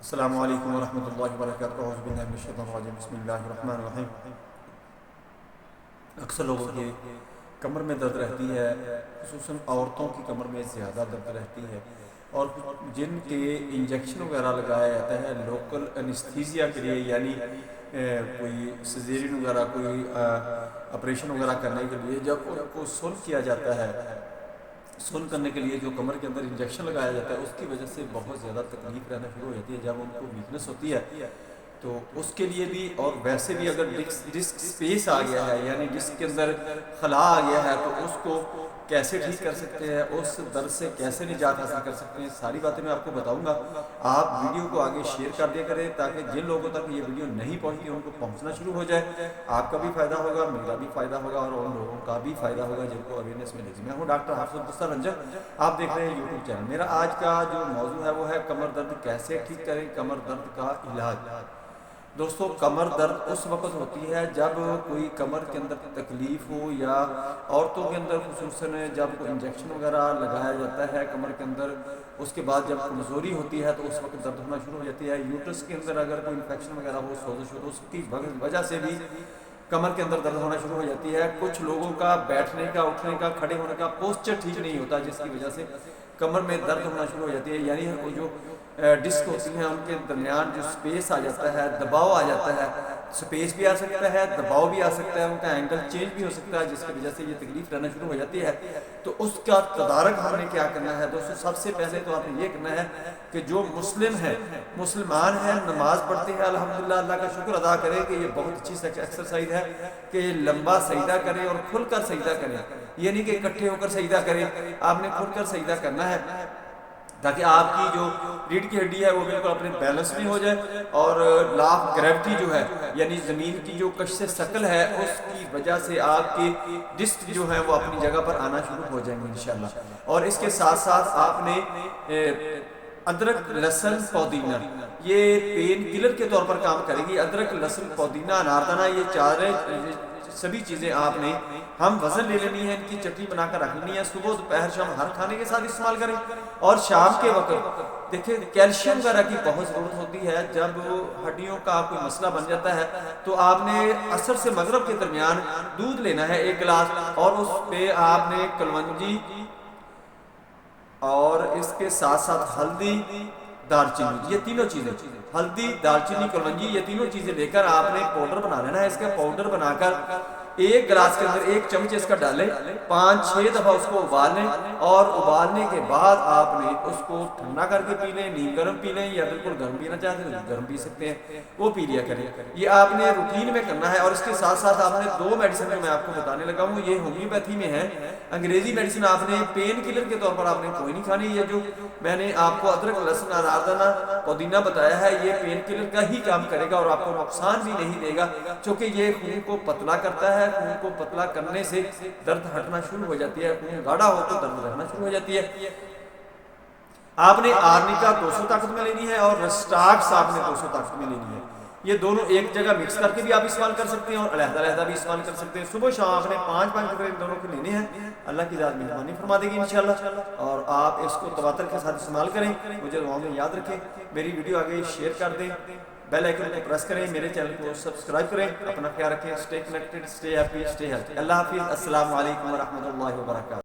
السلام علیکم ورحمۃ اللہ وبرکاتہ۔ اعوذ باللہ من الشیطان الرجیم، بسم اللہ الرحمن الرحیم۔ اکثر لوگوں کی کمر میں درد رہتی ہے، خصوصاً عورتوں کی کمر میں زیادہ درد رہتی ہے، اور جن کے انجیکشن وغیرہ لگایا جاتا ہے لوکل انستھیزیا کے لیے، یعنی کوئی سیزیرین وغیرہ، کوئی آپریشن وغیرہ کرنے کے لیے جب ان کو سن کیا جاتا ہے، سن کرنے کے لیے جو کمر کے اندر انجیکشن لگایا جاتا ہے، اس کی وجہ سے بہت زیادہ تکلیف رہنا شروع ہو جاتی ہے۔ جب ان کو ویکنس ہوتی ہے تو اس کے لیے بھی، اور ویسے بھی اگر ڈسک سپیس آ گیا ہے، یعنی ڈسک کے اندر خلا آ گیا ہے، تو اس کو کیسے ٹھیک کر سکتے ہیں، اس درد سے کیسے نجات حاصل کر سکتے ہیں، ساری باتیں میں آپ کو بتاؤں گا۔ آپ ویڈیو کو آگے شیئر کر دیا کریں تاکہ جن لوگوں تک یہ ویڈیو نہیں پہنچتی ان کو پہنچنا شروع ہو جائے۔ آپ کا بھی فائدہ ہوگا، میرا بھی فائدہ ہوگا، اور ان لوگوں کا بھی فائدہ ہوگا جن کو اویئرنیس ملے گی۔ میں ہوں ڈاکٹر حافظ مصطفیٰ رنجن، آپ دیکھ رہے ہیں یوٹیوب چینل۔ میرا آج کا جو موضوع ہے وہ ہے کمر درد کیسے ٹھیک کریں، کمر درد کا علاج۔ دوستو، کمر درد اس وقت ہوتی ہے جب کوئی کمر کے اندر تکلیف ہو، یا عورتوں کے اندر خصوصاً جب کوئی انجیکشن وغیرہ لگایا جاتا ہے کمر کے اندر، اس کے بعد جب کمزوری ہوتی ہے تو اس وقت درد ہونا شروع ہو جاتی ہے۔ یوٹرس کے اندر اگر کوئی انفیکشن وغیرہ ہو، سوزش ہو، تو اس کی وجہ سے بھی کمر کے اندر درد ہونا شروع ہو جاتی ہے۔ کچھ لوگوں کا بیٹھنے کا، اٹھنے کا، کھڑے ہونے کا پوسچر ٹھیک نہیں ہوتا، جس کی وجہ سے کمر میں درد ہونا شروع ہو جاتی ہے، یعنی وہ جو ڈسک ہوتی ہیں ان کے درمیان جو سپیس آ جاتا ہے، دباؤ آ جاتا ہے، سپیس بھی آ سکتا ہے، دباؤ بھی آ سکتا ہے، ان کا اینگل چینج بھی ہو سکتا ہے، جس کی وجہ سے یہ تکلیف رہنا شروع ہو جاتی ہے۔ تو اس کا تدارک ہم نے کیا کرنا ہے دوستو؟ سب سے پہلے تو آپ نے یہ کرنا ہے کہ جو مسلم ہے، مسلمان ہیں، نماز پڑھتے ہیں، الحمدللہ، اللہ کا شکر ادا کرے کہ یہ بہت اچھی ایکسرسائز ہے کہ لمبا سجدہ کریں اور کھل کر سجدہ کریں، یہ نہیں کہ اکٹھے ہو کر سجدہ کریں، آپ نے کھل کر سجدہ کرنا ہے تاکہ آپ کی جو ریڑھ کی ہڈی ہے وہ بالکل اپنے بیلنس میں ہو جائے، اور لا آف گریوٹی جو ہے، یعنی زمین کی جو کشش ثقل ہے، اس کی وجہ سے آپ کے ڈسک جو ہیں وہ اپنی جگہ پر آنا شروع ہو جائیں گے انشاءاللہ۔ اور اس کے ساتھ ساتھ آپ نے ادرک، لہسن، پودینہ، یہ پین کلر کے طور پر کام کرے گی۔ ادرک، لہسن، پودینہ، اناردانہ، یہ چار سبھی چیزیں آپ نے ہم وزن لے لینی ہے، ان کی چٹنی بنا کر رکھ لینی ہے۔ صبح، دوپہر، شام ہر کھانے کے ساتھ استعمال کریں، اور شام کے وقت دیکھیں کیلشیم وغیرہ کی بہت ضرورت ہوتی ہے۔ جب ہڈیوں کا کوئی مسئلہ بن جاتا ہے تو آپ نے عصر سے مغرب کے درمیان دودھ لینا ہے 1 گلاس، اور اس پہ آپ نے کلونجی، اور اس کے ساتھ ساتھ ہلدی، دار چینی، یہ تینوں چیزیں، ہلدی، دار چینی، کلونجی، یہ تینوں چیزیں لے کر آپ نے پاؤڈر بنا لینا ہے۔ اس کا پاؤڈر بنا کر 1 گلاس کے اندر 1 چمچ اس کا ڈالیں، 5-6 دفعہ اس کو ابال لیں، اور ابالنے کے بعد آپ نے اس کو ٹھنڈا کر کے پی لیں، نیم گرم پی لیں، یا بالکل گرم پینا چاہتے ہیں تو گرم پی سکتے ہیں، وہ پی لیا کریں۔ یہ آپ نے روٹین میں کرنا ہے۔ اور اس کے ساتھ ساتھ آپ نے 2 میڈیسن جو میں آپ کو بتانے لگا ہوں، یہ ہومیوپیتھی میں ہے۔ انگریزی میڈیسن آپ نے پین کلر کے طور پر آپ نے کوئی نہیں کھانی۔ یہ جو میں نے آپ کو ادرک، لہسن، اناردانہ، پودینہ بتایا ہے، یہ پین کلر کا ہی کام کرے گا اور آپ کو نقصان بھی نہیں دے گا، چونکہ یہ خون کو پتلا کرتا ہے۔ خون کو پتلا کرنے سے درد ہٹنا شروع ہو جاتی ہے، خون گاڑھا ہو تو درد رہنا شروع ہو جاتی ہے۔ آپ نے آرنیکا 200 طاقت میں لینی ہے، اور رسٹاکس آپ نے 200 طاقت میں لینی ہے۔ یہ دونوں ایک جگہ مکس کر کے بھی آپ استعمال کر سکتے ہیں، اور علیحدہ علیحدہ بھی استعمال کر سکتے ہیں۔ صبح شام آپ نے 5-5 قطرے ان دونوں کو لینے ہیں، اللہ کی ذات مہربانی فرما دے گی انشاءاللہ۔ اور آپ اس کو تواتر کے ساتھ استعمال کریں، مجھے دعاؤں میں یاد رکھیں، میری ویڈیو آگے شیئر کر دیں، بیل آئیکن کو پریس کریں، میرے چینل کو سبسکرائب کریں۔ اپنا خیال رکھیں، stay connected, stay happy, stay healthy. اللہ حافظ، السلام علیکم ورحمۃ اللہ وبرکاتہ۔